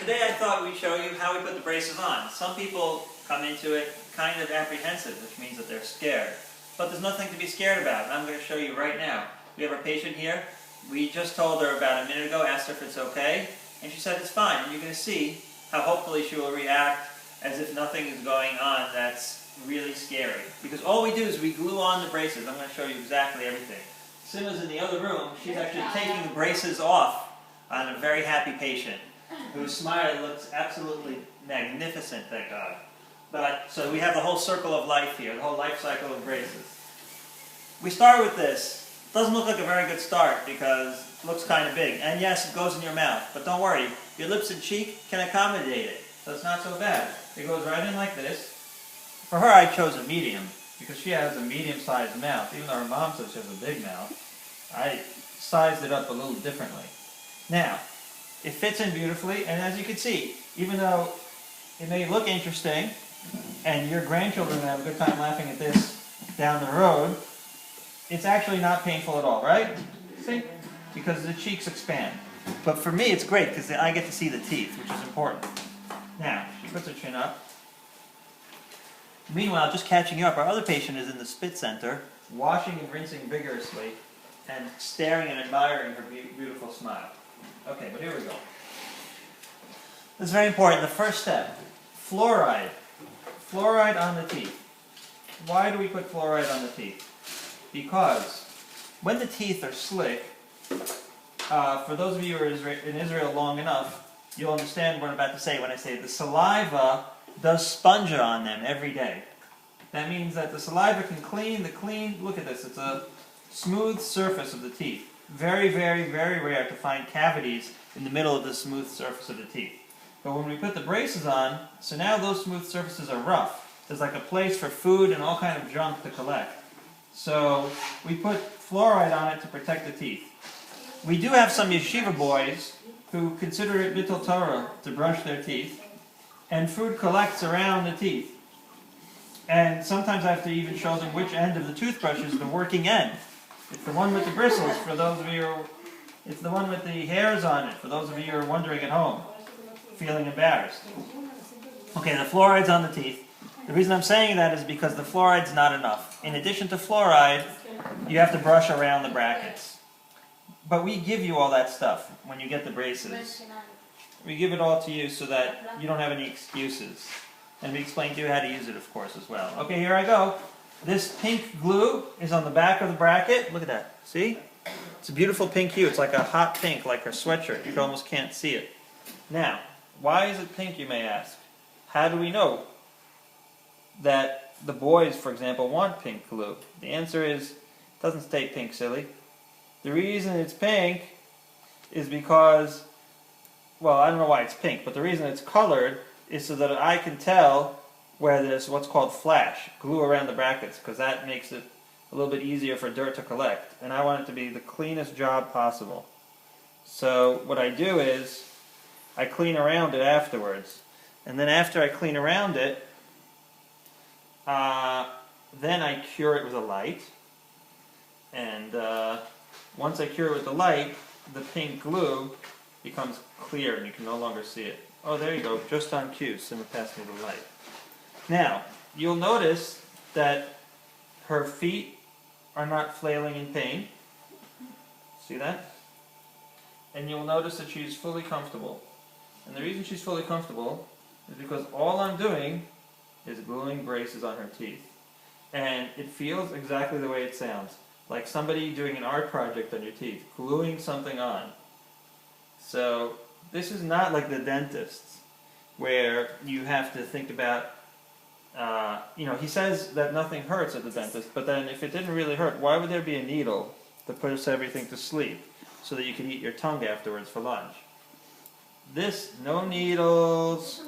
today I thought we'd show you how we put the braces on. Some people come into it kind of apprehensive, which means that they're scared. But there's nothing to be scared about, and I'm going to show you right now. We have our patient here. We just told her about a minute ago, asked her if it's okay, and she said it's fine. And you're going to see how hopefully she will react as if nothing is going on that's really scary. Because all we do is we glue on the braces. I'm going to show you exactly everything. Simma's in the other room. She's actually taking the braces off on a very happy patient whose smile looks absolutely magnificent, thank God. So we have the whole circle of life here, the whole life cycle of braces. We start with this. Doesn't look like a very good start because it looks kind of big. And yes, it goes in your mouth, but don't worry. Your lips and cheek can accommodate it, so it's not so bad. It goes right in like this. For her, I chose a medium because she has a medium-sized mouth. Even though her mom says she has a big mouth, I sized it up a little differently. Now, it fits in beautifully, and as you can see, even though it may look interesting, and your grandchildren have a good time laughing at this down the road, it's actually not painful at all, right? See? Because the cheeks expand. But for me, it's great because I get to see the teeth, which is important. Now, she puts her chin up. Meanwhile, just catching you up, our other patient is in the spit center, washing and rinsing vigorously, and staring and admiring her beautiful smile. Okay, but here we go. This is very important. The first step, fluoride. Fluoride on the teeth. Why do we put fluoride on the teeth? Because when the teeth are slick, for those of you who are in Israel long enough, you'll understand what I'm about to say when I say the saliva does sponge on them every day. That means that the saliva can clean look at this, it's a smooth surface of the teeth. Very, very, very rare to find cavities in the middle of the smooth surface of the teeth. But when we put the braces on, so now those smooth surfaces are rough. There's like a place for food and all kind of junk to collect. So we put fluoride on it to protect the teeth. We do have some yeshiva boys who consider it bittul Torah to brush their teeth, and food collects around the teeth. And sometimes I have to even show them which end of the toothbrush is the working end. It's the one with the bristles, for those of you it's the one with the hairs on it, for those of you who are wondering at home, feeling embarrassed. Okay, the fluoride's on the teeth. The reason I'm saying that is because the fluoride's not enough. In addition to fluoride, you have to brush around the brackets. But we give you all that stuff when you get the braces. We give it all to you so that you don't have any excuses. And we explain to you how to use it, of course, as well. Okay, here I go. This pink glue is on the back of the bracket. Look at that. See? It's a beautiful pink hue. It's like a hot pink, like her sweatshirt. You almost can't see it. Now, why is it pink, you may ask? How do we know that the boys, for example, want pink glue? The answer is, it doesn't stay pink, silly. The reason it's pink is because, well, I don't know why it's pink, but the reason it's colored is so that I can tell where there's what's called flash, glue around the brackets, because that makes it a little bit easier for dirt to collect. And I want it to be the cleanest job possible. So what I do is, I clean around it afterwards. And then after I clean around it, then I cure it with a light. And once I cure it with the light, the pink glue becomes clear and you can no longer see it. Oh, there you go, just on cue. Simma passed me the light. Now, you'll notice that her feet are not flailing in pain. See that? And you'll notice that she's fully comfortable. And the reason she's fully comfortable is because all I'm doing is gluing braces on her teeth. And it feels exactly the way it sounds. Like somebody doing an art project on your teeth, gluing something on. So, this is not like the dentist, where you have to think about, he says that nothing hurts at the dentist, but then if it didn't really hurt, why would there be a needle to put everything to sleep so that you can eat your tongue afterwards for lunch? This, no needles,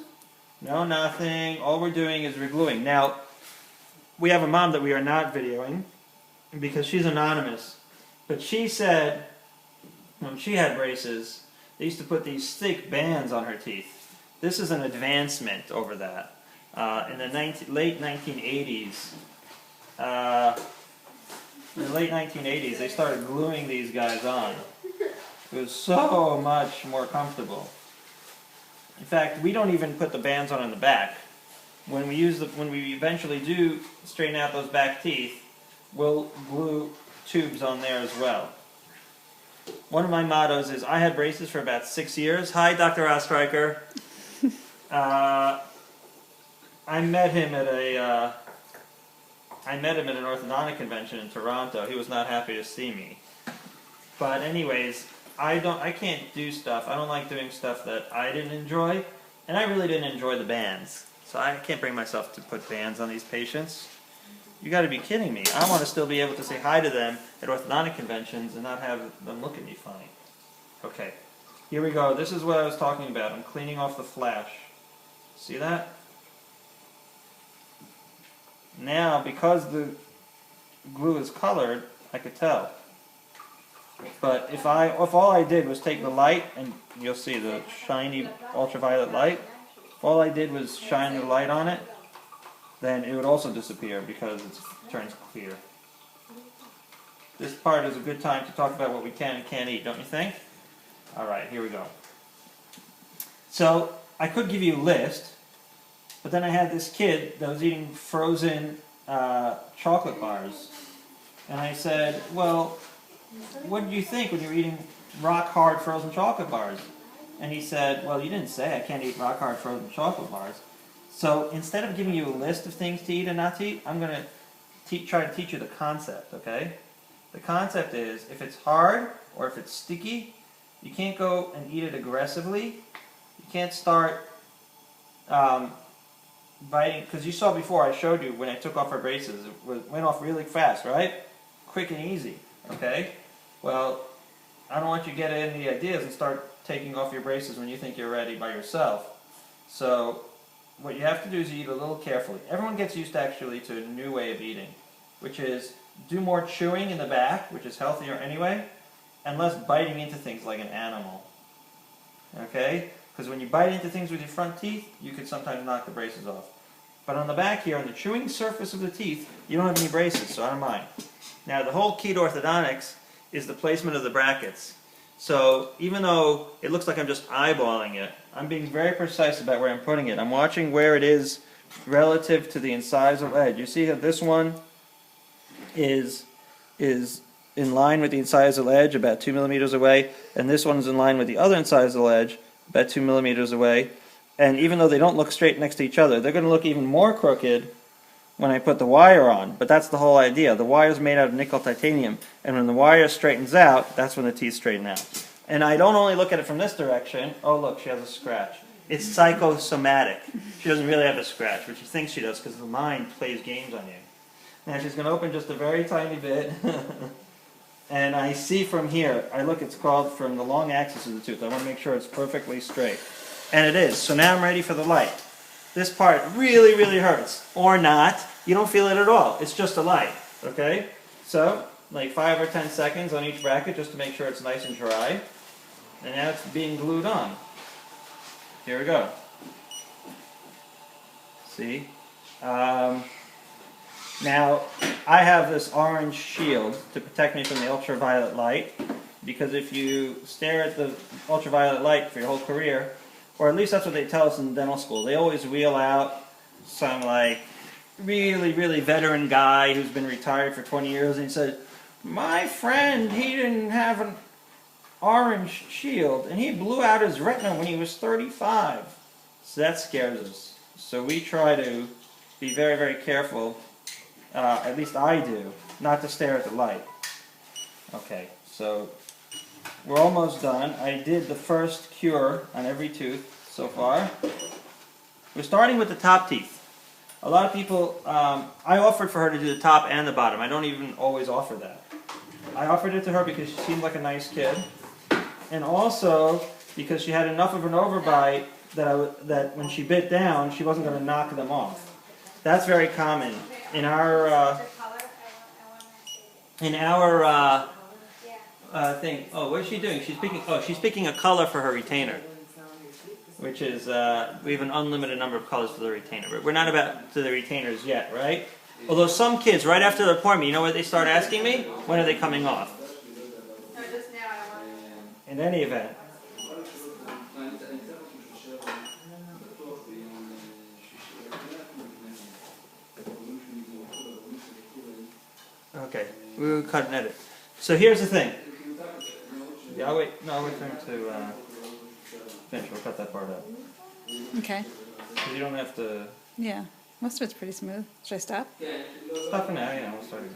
no nothing, all we're doing is regluing. Now, we have a mom that we are not videoing, because she's anonymous, but she said, when she had braces, they used to put these thick bands on her teeth. This is an advancement over that. In the late 1980s, they started gluing these guys on. It was so much more comfortable. fact, we don't even put the bands on in the back. When we eventually do straighten out those back teeth, we'll glue tubes on there as well. One of my mottos is, I had braces for about 6 years. Hi, Dr. Ostreicher. I met him at an orthodontic convention in Toronto. He was not happy to see me. But anyways, I can't do stuff. I don't like doing stuff that I didn't enjoy, and I really didn't enjoy the bands. So I can't bring myself to put bands on these patients. You got to be kidding me. I want to still be able to say hi to them at orthodontic conventions and not have them look at me funny. Okay, here we go. This is what I was talking about. I'm cleaning off the flash. See that? Now, because the glue is colored, I could tell. But if all I did was take the light, and you'll see the shiny ultraviolet light, if all I did was shine the light on it, then it would also disappear because it turns clear. This part is a good time to talk about what we can and can't eat, don't you think? Alright, here we go. So, I could give you a list, but then I had this kid that was eating frozen chocolate bars. And I said, well, what did you think when you were eating rock-hard frozen chocolate bars? And he said, well, you didn't say I can't eat rock-hard frozen chocolate bars. So instead of giving you a list of things to eat and not to eat, I'm going to try to teach you the concept, okay? The concept is, if it's hard or if it's sticky, you can't go and eat it aggressively. You can't start biting, because you saw before, I showed you when I took off her braces, it went off really fast, right? Quick and easy, okay? Well, I don't want you to get any ideas and start taking off your braces when you think you're ready by yourself. So, what you have to do is you eat a little carefully. Everyone gets used actually to a new way of eating, which is do more chewing in the back, which is healthier anyway, and less biting into things like an animal. Okay? Because when you bite into things with your front teeth, you could sometimes knock the braces off. But on the back here, on the chewing surface of the teeth, you don't have any braces, so I don't mind. Now, the whole key to orthodontics is the placement of the brackets. So, even though it looks like I'm just eyeballing it, I'm being very precise about where I'm putting it. I'm watching where it is relative to the incisal edge. You see how this one is in line with the incisal edge, about 2 millimeters away, and this one is in line with the other incisal edge, about 2 millimeters away. And even though they don't look straight next to each other, they're going to look even more crooked when I put the wire on. But that's the whole idea. The wire is made out of nickel titanium, and when the wire straightens out, that's when the teeth straighten out. And I don't only look at it from this direction. Oh, look, she has a scratch. It's psychosomatic. She doesn't really have a scratch, but she thinks she does because the mind plays games on you. Now she's going to open just a very tiny bit. And I see from here, it's called from the long axis of the tooth. I want to make sure it's perfectly straight. And it is. So now I'm ready for the light. This part really, really hurts. Or not. You don't feel it at all. It's just a light. Okay? So, like 5 or 10 seconds on each bracket just to make sure it's nice and dry. And now it's being glued on. Here we go. See? Now, I have this orange shield to protect me from the ultraviolet light, because if you stare at the ultraviolet light for your whole career, or at least that's what they tell us in dental school, they always wheel out some like really, really veteran guy who's been retired for 20 years and he said, my friend, he didn't have an orange shield and he blew out his retina when he was 35. So that scares us. So we try to be very, very careful. At least I do, not to stare at the light. Okay, so we're almost done. I did the first cure on every tooth so far. We're starting with the top teeth. A lot of people, I offered for her to do the top and the bottom. I don't even always offer that. I offered it to her because she seemed like a nice kid, and also because she had enough of an overbite that when she bit down, she wasn't going to knock them off. That's very common. In our thing. Oh, what is she doing? She's picking. Oh, she's picking a color for her retainer, which is we have an unlimited number of colors for the retainer. But we're not about to the retainers yet, right? Although some kids, right after the appointment, you know what they start asking me? When are they coming off? No, just now. In any event. Okay, we will cut and edit. So here's the thing. Yeah, I'll wait. No, I'll wait for him to finish. We'll cut that part out. Okay. Because you don't have to Yeah. Most of it's pretty smooth. Should I stop? stop for now. Yeah, we'll start again.